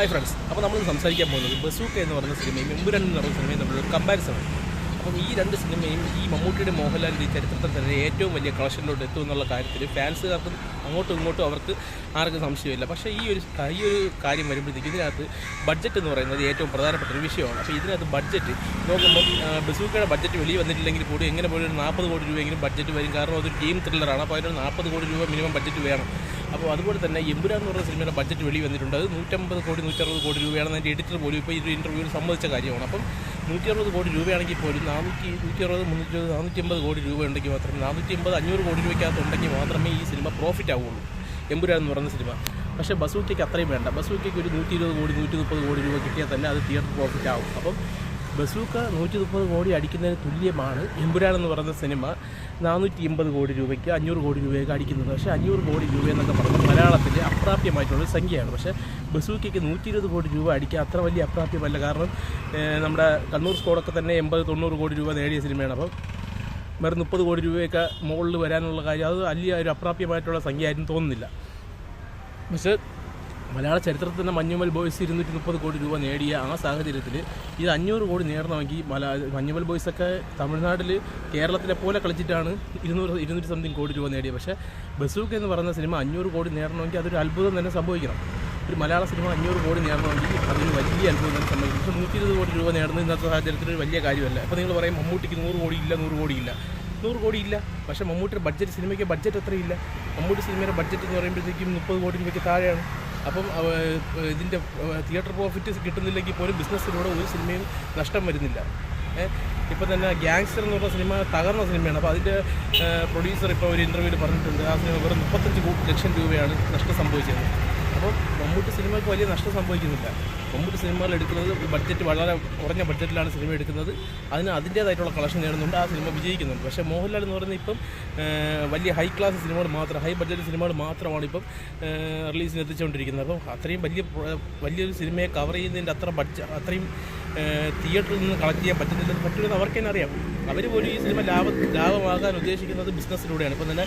Hi friends, അപ്പോൾ നമ്മൾ സംസാരിക്കാൻ പോകുന്നത് ബസൂക്ക എന്ന് പറയുന്ന സിനിമയും എമ്പുരാൻ എന്ന് പറയുന്ന സിനിമയും തമ്മിലൊരു കമ്പാരിസണാണ്. അപ്പം ഈ രണ്ട് സിനിമയും ഈ മമ്മൂട്ടിയുടെ മോഹൻലാലിൻ്റെ ചരിത്രത്തിൽ തന്നെ ഏറ്റവും വലിയ കളക്ഷനിലോട്ട് എത്തും എന്നുള്ള കാര്യത്തിൽ ഫാൻസുകാർക്കും അങ്ങോട്ടും ഇങ്ങോട്ടും അവർക്ക് ആർക്കും സംശയമില്ല. പക്ഷേ ഈ ഒരു കാര്യം വരുമ്പോഴത്തേക്ക് ഇതിനകത്ത് ബഡ്ജറ്റ് എന്ന് പറയുന്നത് ഏറ്റവും പ്രധാനപ്പെട്ട ഒരു വിഷയമാണ്. അപ്പോൾ ഇതിനകത്ത് ബഡ്ജറ്റ് നോക്കുമ്പോൾ ബസൂക്കയുടെ ബഡ്ജറ്റ് വെളിയിൽ വന്നിട്ടില്ലെങ്കിൽ കൂടി എങ്ങനെ പോലും ഒരു 40 കോടി രൂപയെങ്കിലും ബഡ്ജറ്റ് വരും. കാരണം അതൊരു ഗെയിം ത്രില്ലറാണ്. അപ്പോൾ അതിനൊരു 40 കോടി രൂപ മിനിമം ബഡ്ജറ്റ് വേണം. അപ്പോൾ അതുപോലെ തന്നെ എമ്പുരാൻ എന്ന് പറയുന്ന സിനിമയുടെ ബഡ്ജറ്റ് വെളി വന്നിട്ടുണ്ട്. അത് 150 കോടി 160 കോടി രൂപയാണെന്ന് എൻ്റെ എഡിറ്റർ പോലും ഇപ്പോൾ ഈ ഇൻ്റർവ്യൂവിൽ സമ്മതിച്ച കാര്യമാണ്. അപ്പം 160 കോടി രൂപയാണെങ്കിൽ പോലും 160, 320, 450 കോടി രൂപ ഉണ്ടെങ്കിൽ മാത്രമേ 450, 500 കോടി രൂപയ്ക്കകത്ത് ഉണ്ടെങ്കിൽ മാത്രമേ ഈ സിനിമ പ്രോഫിറ്റ് ആവുള്ളൂ, എമ്പുരാൻ എന്ന് പറയുന്ന സിനിമ. പക്ഷേ ബസൂക്കയ്ക്ക് അത്രയും വേണ്ട. ബസൂക്കയ്ക്ക് ഒരു 120 കോടി 130 കോടി രൂപ കിട്ടിയാൽ തന്നെ അത് തിയേറ്റർ പ്രോഫിറ്റ് ആവും. അപ്പം ബസൂക്ക 130 കോടി അടിക്കുന്നതിന് തുല്യമാണ് എമ്പുരാൻ എന്ന് പറയുന്ന സിനിമ 480 കോടി രൂപയ്ക്ക് 500 കോടി രൂപയൊക്കെ അടിക്കുന്നത്. പക്ഷേ 500 കോടി രൂപ എന്നൊക്കെ പറഞ്ഞാൽ മലയാളത്തിൽ അപ്രാപ്യമായിട്ടുള്ളൊരു സംഖ്യയാണ്. പക്ഷേ ബസൂക്കയ്ക്ക് 120 കോടി രൂപ അടിക്കുക അത്ര വലിയ അപ്രാപ്യമല്ല. കാരണം നമ്മുടെ കണ്ണൂർ സ്കോഡൊക്കെ തന്നെ 80-90 കോടി രൂപ നേടിയ സിനിമയാണ്. അപ്പം വേറെ 30 കോടി രൂപയൊക്കെ മുകളിൽ വരാനുള്ള കാര്യം അത് വലിയ ഒരു അപ്രാപ്യമായിട്ടുള്ള സംഖ്യയായിരുന്നു തോന്നുന്നില്ല. പക്ഷേ മലയാള ചരിത്രത്തിൽ തന്നെ മഞ്ഞുമൽ ബോയ്സ് 230 കോടി രൂപ നേടിയ ആ സാഹചര്യത്തിൽ ഇത് 500 കോടി നേടണമെങ്കിൽ മഞ്ഞുമൽ ബോയ്സൊക്കെ തമിഴ്നാട്ടിൽ കേരളത്തിലെ പോലെ കളിച്ചിട്ടാണ് 200 സംതിങ് കോടി രൂപ നേടിയത്. പക്ഷേ ബസൂക്ക എന്ന് പറയുന്ന സിനിമ 500 കോടി നേടണമെങ്കിൽ അതൊരു അത്ഭുതം തന്നെ സംഭവിക്കണം. ഒരു മലയാള സിനിമ 500 കോടി നേടണമെങ്കിൽ അതൊരു വലിയ അത്ഭുതം തന്നെ സംഭവിക്കും. പക്ഷേ 120 കോടി രൂപ നേടുന്നത് ഇന്നത്തെ സാഹചര്യത്തിൽ ഒരു വലിയ കാര്യമല്ല. അപ്പോൾ നിങ്ങൾ പറയും മമ്മൂട്ടിക്ക് 100 കോടി ഇല്ല 100 കോടി ഇല്ല. 100 കോടി ഇല്ല. പക്ഷേ മമ്മൂട്ടിയുടെ ബഡ്ജറ്റ് സിനിമയ്ക്ക് ബഡ്ജറ്റ് അത്രയില്ല. മമ്മൂട്ടി സിനിമയുടെ ബഡ്ജറ്റ് എന്ന് പറയുമ്പോഴത്തേക്കും 30 കോടി രൂപയ്ക്ക് താഴെയാണ്. അപ്പം ഇതിൻ്റെ തിയേറ്റർ പ്രോഫിറ്റ് കിട്ടുന്നില്ലെങ്കിൽ പോലും ബിസിനസ്സിലൂടെ ഒരു സിനിമയും നഷ്ടം വരുന്നില്ല. ഇപ്പോൾ തന്നെ ഗ്യാങ്സ്റ്റർ എന്ന് പറഞ്ഞ സിനിമ തകർന്ന സിനിമയാണ്. അപ്പോൾ അതിൻ്റെ പ്രൊഡ്യൂസർ ഇപ്പോൾ ഒരു ഇൻ്റർവ്യൂവിൽ പറഞ്ഞിട്ടുണ്ട് ആ സിനിമ വെറും 35 ലക്ഷം രൂപയാണ് നഷ്ടം സംഭവിച്ചത്. അപ്പോൾ മമ്മൂട്ടി സിനിമയ്ക്ക് വലിയ നഷ്ടം സംഭവിക്കുന്നില്ല. മമ്മൂട്ടി സിനിമകൾ എടുക്കുന്നത് ബഡ്ജറ്റ് വളരെ കുറഞ്ഞ ബഡ്ജറ്റിലാണ് സിനിമ എടുക്കുന്നത്. അതിന് അതിൻ്റേതായിട്ടുള്ള കളക്ഷൻ നേടുന്നുണ്ട്, ആ സിനിമ വിജയിക്കുന്നുണ്ട്. പക്ഷേ മോഹൻലാൽ എന്ന് പറയുന്നത് ഇപ്പം വലിയ ഹൈ ക്ലാസ് സിനിമകൾ മാത്രം, ഹൈ ബഡ്ജറ്റ് സിനിമകൾ മാത്രമാണ് ഇപ്പം റിലീസിന് എത്തിച്ചുകൊണ്ടിരിക്കുന്നത്. അപ്പോൾ അത്രയും വലിയൊരു സിനിമയെ കവർ ചെയ്യുന്നതിൻ്റെ അത്രയും തിയേറ്ററിൽ നിന്ന് കളക്ട് ചെയ്യാൻ പറ്റുമെന്ന് അവർക്ക് തന്നെ അറിയാം. അവർ പോലും ഈ സിനിമ ലാഭമാകാൻ ഉദ്ദേശിക്കുന്നത് ബിസിനസ്സിലൂടെയാണ്. ഇപ്പം തന്നെ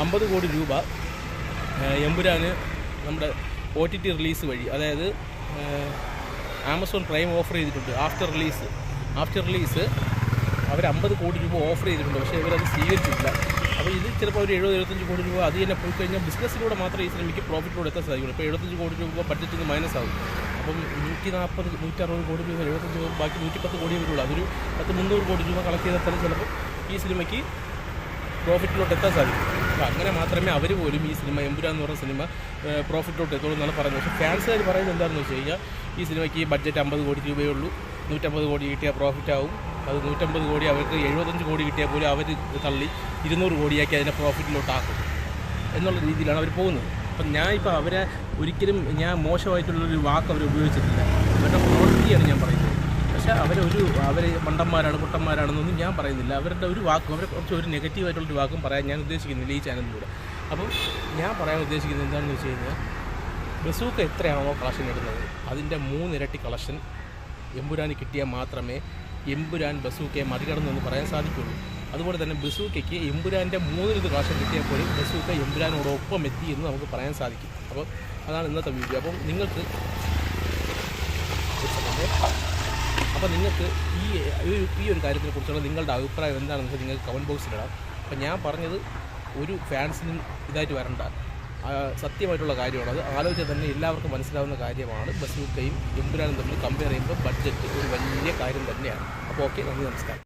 50 കോടി രൂപ എമ്പുരാന് നമ്മുടെ OTT റിലീസ് വഴി, അതായത് ആമസോൺ പ്രൈം ഓഫർ ചെയ്തിട്ടുണ്ട്. ആഫ്റ്റർ റിലീസ് അവർ 50 കോടി രൂപ ഓഫർ ചെയ്തിട്ടുണ്ട്. പക്ഷേ ഇവരത് സ്വീകരിച്ചിട്ടില്ല. അപ്പോൾ ഇത് ചിലപ്പോൾ ഒരു 70-75 കോടി രൂപ അത് തന്നെ പോയി കഴിഞ്ഞാൽ ബിസിനസ്സിലൂടെ മാത്രമേ ഈ സിനിമയ്ക്ക് പ്രോഫിറ്റിലൂടെ എത്താൻ സാധിക്കുള്ളൂ. ഇപ്പോൾ 75 കോടി രൂപ ബഡ്ജറ്റിൽ നിന്ന് മൈനസ് ആകും. അപ്പം 140-160 കോടി രൂപ 75 രൂപ ബാക്കി 110 കോടി വരുള്ളൂ. അതൊരു 300 കോടി രൂപ കളക്ട് ചെയ്താൽ തന്നെ ചിലപ്പോൾ ഈ സിനിമയ്ക്ക് പ്രോഫിറ്റിലോട്ട് എത്താൻ സാധിക്കും. അപ്പോൾ അങ്ങനെ മാത്രമേ അവർ പോലും ഈ സിനിമ എമ്പുരാൻ എന്ന് പറയുന്ന സിനിമ പ്രോഫിറ്റിലോട്ട് എത്തുള്ളൂ എന്നാണ് പറയുന്നത്. പക്ഷേ ഫാൻസുകാർ പറയുന്നത് എന്താണെന്ന് വെച്ച് കഴിഞ്ഞാൽ ഈ സിനിമയ്ക്ക് ബഡ്ജറ്റ് 50 കോടി രൂപയേ ഉള്ളൂ, 150 കോടി കിട്ടിയാൽ പ്രോഫിറ്റ് ആവും. അത് 150 കോടി അവർക്ക് 75 കോടി കിട്ടിയാൽ പോലും അവർ തള്ളി 200 കോടിയാക്കി അതിനെ പ്രോഫിറ്റിലോട്ടാക്കും എന്നുള്ള രീതിയിലാണ് അവർ പോകുന്നത്. അപ്പം ഞാൻ അവരെ ഒരിക്കലും മോശമായിട്ടുള്ളൊരു വാക്ക് അവർ ഉപയോഗിച്ചിട്ടില്ല. അവരുടെ ക്വാളിറ്റിയാണ് ഞാൻ പറയുന്നത്. പക്ഷേ അവർ മണ്ടന്മാരാണ് പൊട്ടന്മാരാണെന്നൊന്നും ഞാൻ പറയുന്നില്ല. അവരുടെ ഒരു വാക്കും അവരെ കുറച്ച് ഒരു നെഗറ്റീവായിട്ടുള്ളൊരു വാക്കും പറയാൻ ഞാൻ ഉദ്ദേശിക്കുന്നില്ല ഈ ചാനലിലൂടെ. അപ്പം ഞാൻ പറയാൻ ഉദ്ദേശിക്കുന്നത് എന്താണെന്ന് വെച്ച് കഴിഞ്ഞാൽ ബസൂക്ക എത്രയാണോ കളക്ഷൻ ഇടുന്നത് അതിൻ്റെ 3 ഇരട്ടി കളക്ഷൻ എമ്പുരാന് കിട്ടിയാൽ മാത്രമേ എമ്പുരാൻ ബസൂക്കയെ മറികടന്നെന്ന് പറയാൻ സാധിക്കുള്ളൂ. അതുപോലെ തന്നെ ബസൂക്കയ്ക്ക് എമ്പുരാൻ്റെ 3 കളക്ഷൻ കിട്ടിയാൽ പോലും ബസൂക്ക എമ്പുരാനോടൊപ്പം എത്തി എന്ന് നമുക്ക് പറയാൻ സാധിക്കും. അപ്പോൾ അതാണ് ഇന്നത്തെ വീഡിയോ. അപ്പം നിങ്ങൾക്ക് ഈ ഒരു കാര്യത്തിനെ കുറിച്ചുള്ള നിങ്ങളുടെ അഭിപ്രായം എന്താണെന്ന് വെച്ചാൽ നിങ്ങൾക്ക് കമൻറ്റ് ബോക്സിലിടാം. അപ്പം ഞാൻ പറഞ്ഞത് ഒരു ഫാൻസിനും ഇതായിട്ട് വരണ്ട, സത്യമായിട്ടുള്ള കാര്യമാണ്. അത് ആലോചിച്ചാൽ തന്നെ എല്ലാവർക്കും മനസ്സിലാവുന്ന കാര്യമാണ്. ബസൂക്കയും എമ്പുരാനും തമ്മിൽ കമ്പയർ ചെയ്യുമ്പോൾ ബഡ്ജറ്റ് ഒരു വലിയ കാര്യം തന്നെയാണ്. അപ്പോൾ ഓക്കെ, നന്ദി, നമസ്കാരം.